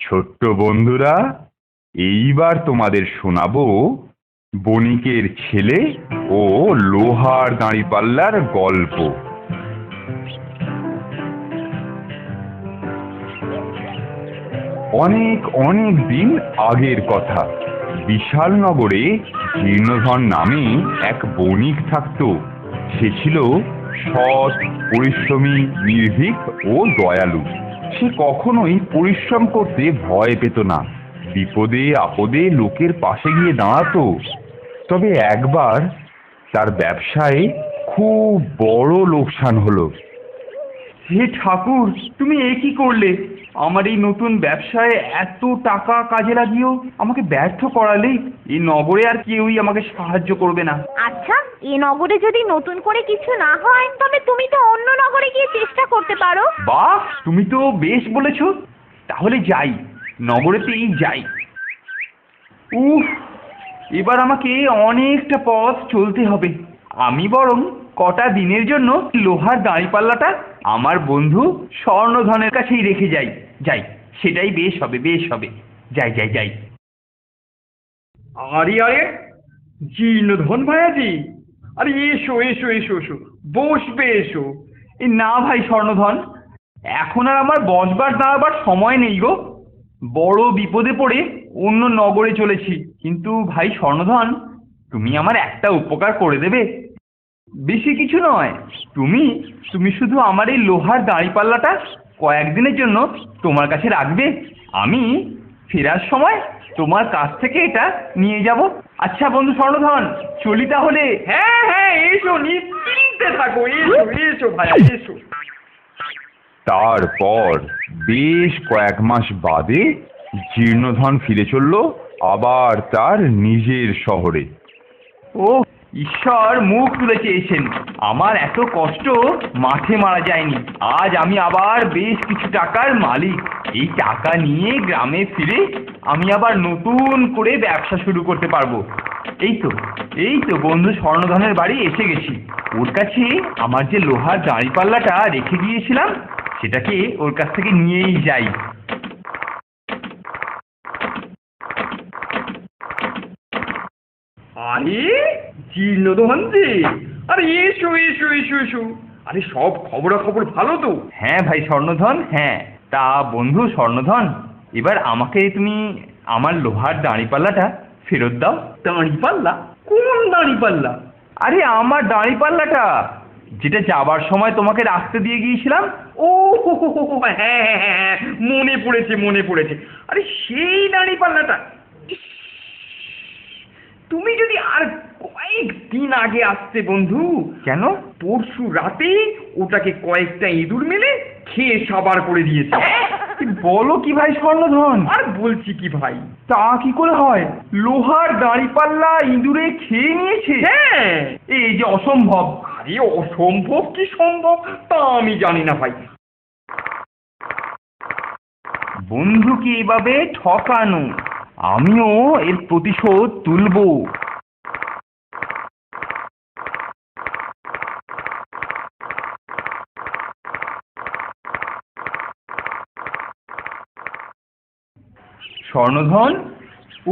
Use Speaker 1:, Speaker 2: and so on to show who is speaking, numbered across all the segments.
Speaker 1: ছোট্ট বন্ধুরা, এইবার তোমাদের শোনাবো বণিকের ছেলে ও লোহার দাঁড়িপাল্লার গল্প। অনেক অনেক দিন আগের কথা। বিশাল নগরে জীর্ণধন নামে এক বণিক থাকত। সে ছিল সৎ, পরিশ্রমী, নির্ভীক ও দয়ালু। সে কখনোই পরিশ্রম করতে ভয় পেত না। বিপদে আপদে লোকের পাশে গিয়ে দাঁড়াতো। তবে একবার তার ব্যবসায় খুব বড় লোকসান হলো। হে ঠাকুর, তুমি এ কি করলে? আমার এই নতুন ব্যবসায় এত টাকা কাজে লাগিয়েও আমাকে ব্যর্থ করালে। এই নগরে আর কেউই আমাকে সাহায্য করবে না।
Speaker 2: আচ্ছা, এ নগরে যদি নতুন করে কিছু না হয় তবে তুমি তো অন্য নগরে গিয়ে চেষ্টা করতে পারো।
Speaker 1: বাহ, তুমি তো বেশ বলেছ। তাহলে যাই, নগরেতেই যাই। উফ, এবার আমাকে অনেকটা পথ চলতে হবে। আমি বরং কটা দিনের জন্য লোহার দাঁড়িপাল্লাটা আমার বন্ধু স্বর্ণধনের কাছেই রেখে যাই। যাই, সেটাই বেশ হবে, বেশ হবে। যাই যাই যাই।
Speaker 3: আরে আরে, জীর্ণধন ভাইয়াজি, আরে এসো এসো এসো এসো, বসবে এসো।
Speaker 1: এই না ভাই স্বর্ণধন, এখন আর আমার বসবার দাঁড়াবার সময় নেই গো। বড় বিপদে পড়ে অন্য নগরে চলেছি। কিন্তু ভাই স্বর্ণধন, তুমি আমার একটা উপকার করে দেবে। বেশি কিছু নয়, তুমি তুমি শুধু আমার এই লোহার দাঁড়িপাল্লাটা কয়েকদিনের জন্য তোমার কাছে রাখবে। আমি ফেরার সময় তোমার কাছ থেকে এটা নিয়ে যাব। আচ্ছা বন্ধু স্বর্ণধন, চলি তাহলে।
Speaker 3: হ্যাঁ হ্যাঁ, এসো, নিশ্চিন্তে থাকো, এসো এসো ভাইয়া এসো।
Speaker 1: তারপর বেশ কয়েক মাস বাদে জীর্ণধন ফিরে চলল আবার তার নিজের শহরে। ও ঈশ্বর মুখ তুলে চেয়েছেন, আমার এত কষ্ট মাঠে মারা যায়নি। আজ আমি আবার বেশ কিছু টাকার মালিক। এই টাকা নিয়ে গ্রামে ফিরে আমি আবার নতুন করে ব্যবসা শুরু করতে পারবো। এই তো বন্ধু স্বর্ণধনের বাড়ি এসে গেছি। ওর কাছে আমার যে লোহার দাঁড়িপাল্লাটা রেখে গিয়েছিলাম, সেটাকে ওর কাছ থেকে নিয়েই যাই।
Speaker 3: আরে জীর্ণধন যে, আরে এসো এসো এসো এসো। আরে সব খবরাখবর ভালো তো?
Speaker 1: হ্যাঁ ভাই স্বর্ণধন, হ্যাঁ। তা বন্ধু স্বর্ণধন, এবার আমাকে তুমি আমার লোহার দাঁড়িপাল্লাটা ফেরত দাও।
Speaker 3: দাঁড়িপাল্লা? কোন দাঁড়িপাল্লা?
Speaker 1: আরে আমার দাঁড়িপাল্লাটা, যেটা যাবার সময় তোমাকে রাখতে দিয়ে গিয়েছিলাম।
Speaker 3: ও হো হো হো হো, হ্যাঁ হ্যাঁ হ্যাঁ হ্যাঁ, মনে পড়েছে মনে পড়েছে। আরে সেই দাঁড়িপাল্লাটা। ইস, তুমি যদি আর কয়েকদিন আগে আসতে বন্ধু।
Speaker 1: কেন?
Speaker 3: পরশু রাতেই ওটাকে কয়েকটা ইঁদুর মেলে খেয়ে সাবার করে দিয়েছে।
Speaker 1: বলো কি ভাই স্বর্ণধন?
Speaker 3: আর বলছি কি ভাই,
Speaker 1: তা কি করে হয়? লোহার দাঁড়িপাল্লা ইঁদুরে খেয়ে নিয়েছে?
Speaker 3: হ্যাঁ।
Speaker 1: এই যে অসম্ভব।
Speaker 3: আরে অসম্ভব কি সম্ভব তা আমি জানি না ভাই।
Speaker 1: বন্ধুকে এভাবে ঠকানো, আমিও এর প্রতিশোধ তুলবো। স্বর্ণধন,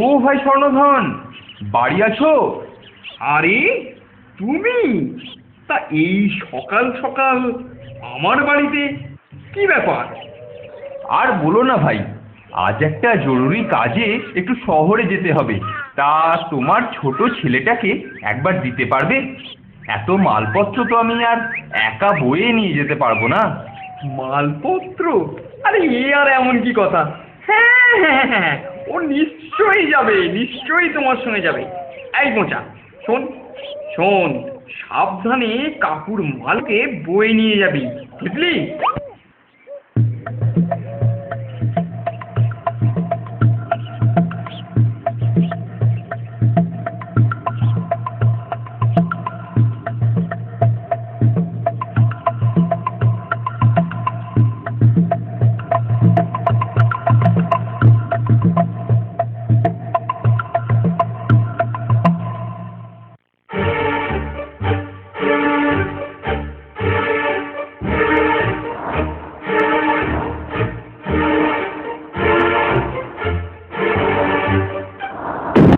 Speaker 1: ও ভাই স্বর্ণধন, বাড়ি আছো?
Speaker 3: আরে তুমি, তা এই সকাল সকাল আমার বাড়িতে, কি ব্যাপার?
Speaker 1: আর বলো না ভাই, আজ একটা জরুরি কাজে একটু শহরে যেতে হবে। তা তোমার ছোট ছেলেটাকে একবার দিতে পারবে? এত মালপত্র তো আমি আর একা বয়ে নিয়ে যেতে পারবো না।
Speaker 3: মালপত্র? আরে এ আর এমন কি কথা? হ্যাঁ হ্যাঁ হ্যাঁ, ও নিশ্চয়ই যাবে, নিশ্চয়ই তোমার সঙ্গে যাবে। এই মোচা, শোন শোন, সাবধানে কাকুর মালকে বয়ে নিয়ে যাবি, বুঝলি?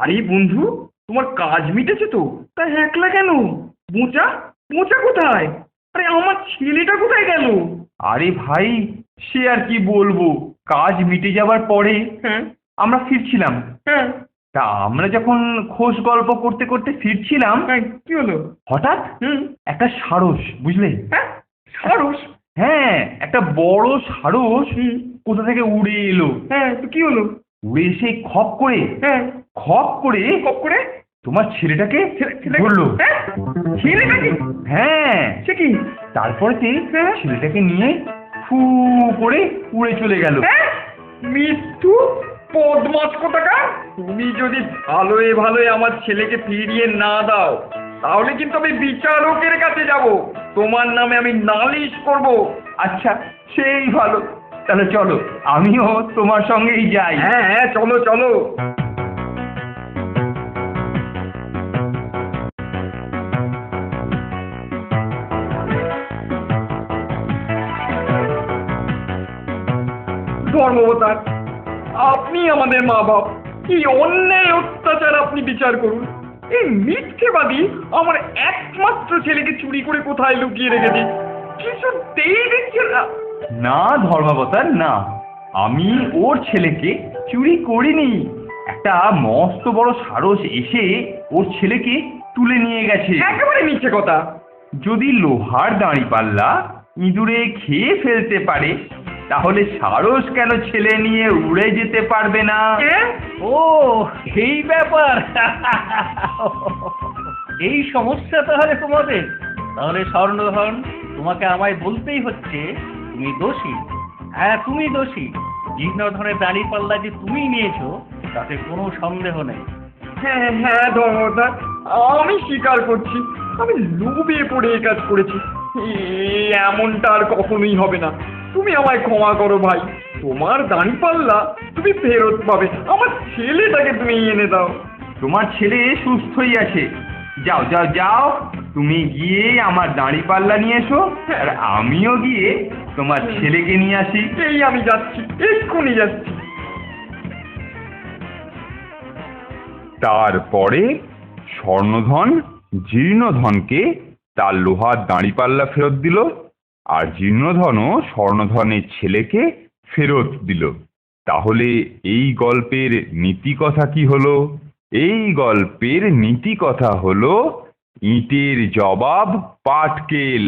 Speaker 3: আরে বন্ধু, তোমার কাজ মিটেছে তো? তা একলা কেন? বোঁচা বোঁচা কোথায়? আরে আমার ছেলেটা কোথায় গেল?
Speaker 4: আরে ভাই, সে আর কি বলবো, কাজ মিটে যাবার পরে
Speaker 3: হ্যাঁ
Speaker 4: আমরা ফিরছিলাম।
Speaker 3: হ্যাঁ
Speaker 4: তা আমরা যখন খোশ গল্প করতে করতে ফিরছিলাম,
Speaker 3: হ্যাঁ, কি হলো?
Speaker 4: হঠাৎ
Speaker 3: হুম।
Speaker 4: একটা সারস, বুঝলে?
Speaker 3: হ্যাঁ, সারস?
Speaker 4: হ্যাঁ, একটা বড় সারস
Speaker 3: হুম।
Speaker 4: কোথা থেকে উড়ে এলো।
Speaker 3: হ্যাঁ, তো কি হলো?
Speaker 4: উড়ে এসে খপ করে
Speaker 3: হ্যাঁ,
Speaker 4: খপ করে
Speaker 3: কপ করে
Speaker 4: তোমার ছেলেটাকে
Speaker 3: ছেলে-
Speaker 4: ধরলো।
Speaker 3: হ্যাঁ, ছেলেটাকে?
Speaker 4: হ্যাঁ,
Speaker 3: সে কি?
Speaker 4: তারপরে
Speaker 3: হ্যাঁ।
Speaker 4: ছেলেটাকে নিয়ে ফু করে উড়ে চলে গেল।
Speaker 3: হ্যাঁ, মৃত্যু পদ্মাস কোথাকার! তুমি যদি ভালোই ভালোই আমার ছেলেকে ফিরিয়ে না দাও, তাহলে কিন্তু আমি বিচারকের কাছে যাব, তোমার নামে আমি নালিশ করব।
Speaker 4: আচ্ছা, সেই ভালো, তাহলে চলো আমিও তোমার সঙ্গেই যাই।
Speaker 3: হ্যাঁ হ্যাঁ, চলো চলো। ধর্মবতার, আপনি আমাদের মা বাপ, কি অন্যায় অত্যাচার আপনি বিচার করুন। এই মিথ্যেবাদী আমার একমাত্র ছেলেকে চুরি করে কোথায় লুকিয়ে রেখেছি, কিছুতেই দিচ্ছে না।
Speaker 4: না ধর্মাবতার, না, আমি ওর ছেলেকে চুরি করিনি। একটা মস্ত বড় সারস এসে ওর ছেলেকে তুলে নিয়ে গেছে।
Speaker 3: একেবারে মিথ্যে কথা।
Speaker 4: যদি লোহার দাঁড়িপাল্লা ইঁদুরে খেয়ে ফেলতে পারে, তাহলে সারস কেন ছেলে নিয়ে উড়ে যেতে পারবে না?
Speaker 3: হ্যাঁ?
Speaker 5: ও, এই ব্যাপার। এই সমস্যা তাহলে তোমাদের। তাহলে স্বর্ণধন, তোমাকে আমায় বলতেই হচ্ছে তুমি দোষী। হ্যাঁ, তুমি দোষী। জীর্ণধনের দাঁড়িয়ে পাল্লা যে তুমি নিয়েছো, তাতে কোনো সন্দেহ নেই।
Speaker 3: হ্যাঁ হ্যাঁ ধর্মবতার, আমি স্বীকার করছি, আমি লোভে পড়ে এই কাজ করেছি। এমনটা আর কখনোই হবে না। তুমি আমায় ক্ষমা করো ভাই, তোমার দাঁড়িপাল্লা তুমি ফেরত পাবে, আমার ছেলেটাকে তুমি এনে দাও।
Speaker 4: তোমার ছেলে সুস্থই আছে। যাও যাও যাও, তুমি গিয়ে আমার দাঁড়িপাল্লা নিয়ে এসো, আর আমিও গিয়ে তোমার ছেলেকে নিয়ে আসি।
Speaker 3: এই আমি যাচ্ছি, এক্ষুনি যাচ্ছি।
Speaker 1: তারপরে স্বর্ণধন জীর্ণধনকে তার লোহার দাঁড়িপাল্লা ফেরত দিল, আর জীর্ণধনও স্বর্ণধনের ছেলেকে ফেরত দিল। তাহলে এই গল্পের নীতি কথা কি হলো? এই গল্পের নীতি কথা হলো, ইটের জবাব পাটকেল।